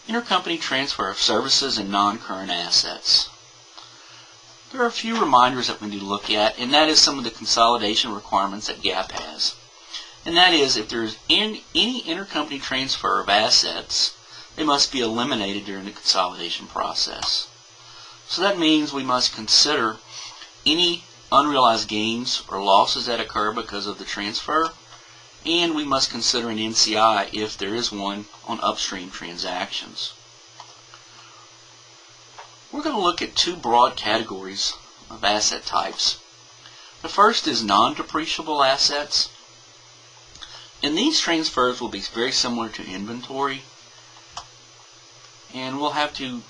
Intercompany transfer of services and non-current assets. There are a few reminders that we need to look at, and that is some of the consolidation requirements that GAAP has. And that is, if there is any intercompany transfer of assets, they must be eliminated during the consolidation process. So that means we must consider any unrealized gains or losses that occur because of the transfer, and we must consider an NCI if there is one on upstream transactions. We're going to look at two broad categories of asset types. The first is non-depreciable assets, and these transfers will be very similar to inventory, and we'll have to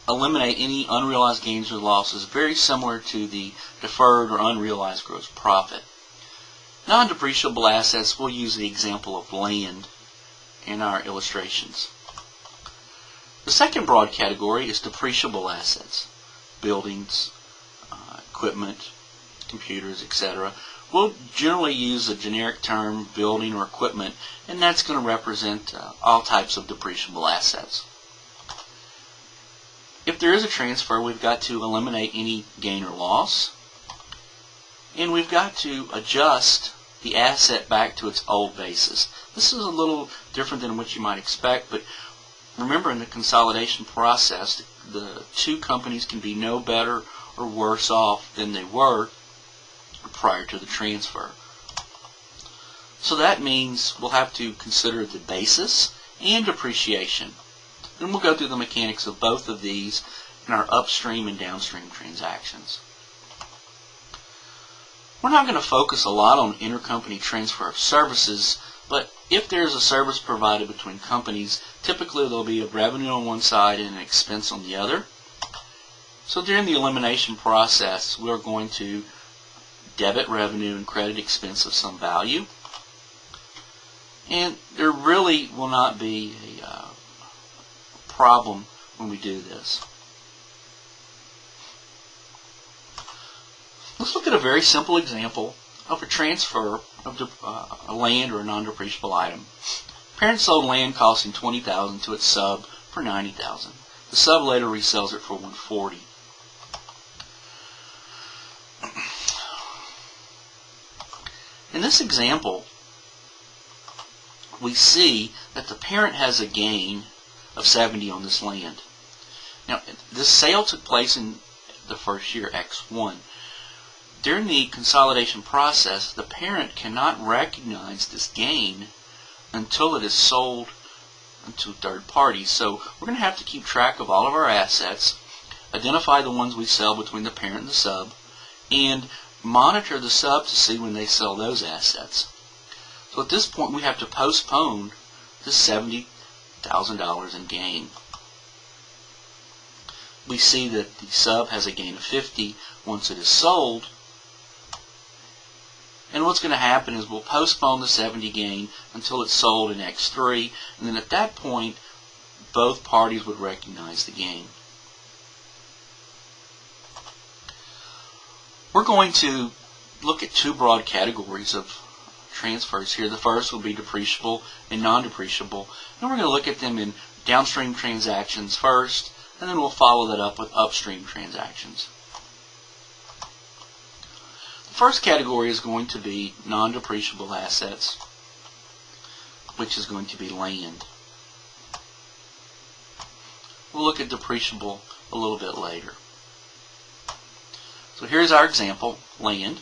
eliminate any unrealized gains or losses very similar to the deferred or unrealized gross profit. Non-depreciable assets, we'll use the example of land in our illustrations. The second broad category is depreciable assets, buildings, equipment, computers, etc. We'll generally use a generic term, building or equipment, and that's going to represent all types of depreciable assets. If there is a transfer, we've got to eliminate any gain or loss, and we've got to adjust the asset back to its old basis. This is a little different than what you might expect, but remember, in the consolidation process, the two companies can be no better or worse off than they were prior to the transfer. So that means we'll have to consider the basis and depreciation. And we'll go through the mechanics of both of these in our upstream and downstream transactions. We're not going to focus a lot on intercompany transfer of services, but if there's a service provided between companies, typically there'll be a revenue on one side and an expense on the other. So during the elimination process, we're going to debit revenue and credit expense of some value. And there really will not be a problem when we do this. Let's look at a very simple example of a transfer of a land or a non-depreciable item. Parent sold land costing $20,000 to its sub for $90,000. The sub later resells it for $140,000. In this example, we see that the parent has a gain of $70,000 on this land. Now, this sale took place in the first year, X1. During the consolidation process, the parent cannot recognize this gain until it is sold to third parties. So we're going to have to keep track of all of our assets, identify the ones we sell between the parent and the sub, and monitor the sub to see when they sell those assets. So at this point, we have to postpone the $70,000 in gain. We see that the sub has a gain of $50,000 once it is sold. And what's going to happen is we'll postpone the $70,000 gain until it's sold in X3, and then at that point, both parties would recognize the gain. We're going to look at two broad categories of transfers here. The first will be depreciable and non-depreciable, and we're going to look at them in downstream transactions first, and then we'll follow that up with upstream transactions. The first category is going to be non-depreciable assets, which is going to be land. We'll look at depreciable a little bit later. So here's our example, land.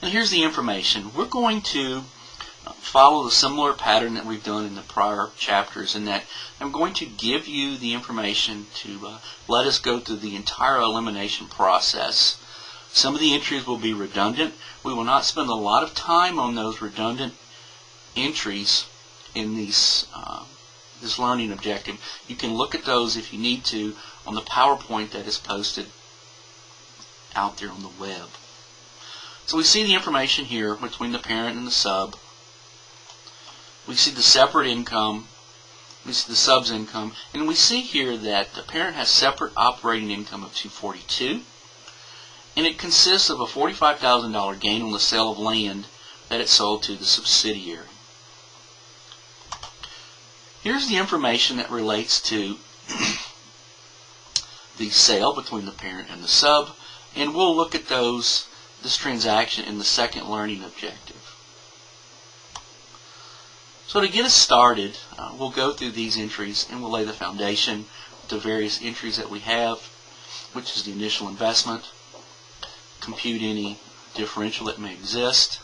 And here's the information. We're going to follow the similar pattern that we've done in the prior chapters, in that I'm going to give you the information to let us go through the entire elimination process. Some of the entries will be redundant. We will not spend a lot of time on those redundant entries in this learning objective. You can look at those if you need to on the PowerPoint that is posted out there on the web. So we see the information here between the parent and the sub. We see the separate income. We see the sub's income. And we see here that the parent has separate operating income of $242,000. And it consists of a $45,000 gain on the sale of land that it sold to the subsidiary. Here's the information that relates to the sale between the parent and the sub, and we'll look at this transaction in the second learning objective. So to get us started, we'll go through these entries and we'll lay the foundation with the various entries that we have, which is the initial investment, compute any differential that may exist.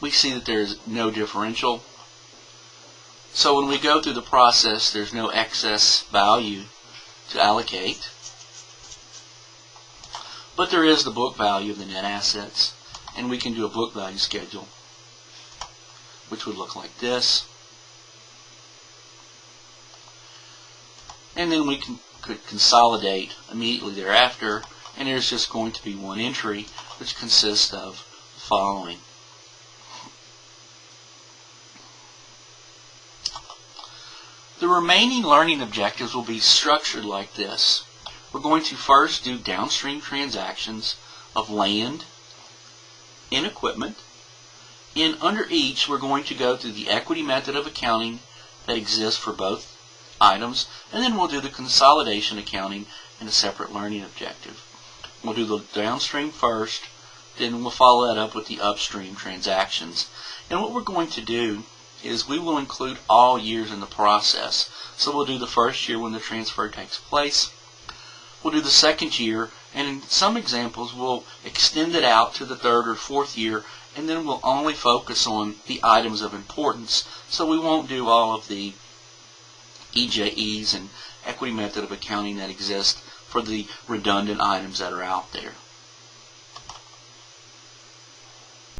We see that there is no differential. So when we go through the process, there's no excess value to allocate. But there is the book value of the net assets, and we can do a book value schedule, which would look like this. And then we could consolidate immediately thereafter, and there's just going to be one entry, which consists of the following. The remaining learning objectives will be structured like this. We're going to first do downstream transactions of land and equipment. And under each, we're going to go through the equity method of accounting that exists for both items, and then we'll do the consolidation accounting in a separate learning objective. We'll do the downstream first, then we'll follow that up with the upstream transactions. And what we're going to do is we will include all years in the process. So we'll do the first year when the transfer takes place. We'll do the second year, and in some examples we'll extend it out to the third or fourth year, and then we'll only focus on the items of importance. So we won't do all of the EJEs and equity method of accounting that exist for the redundant items that are out there.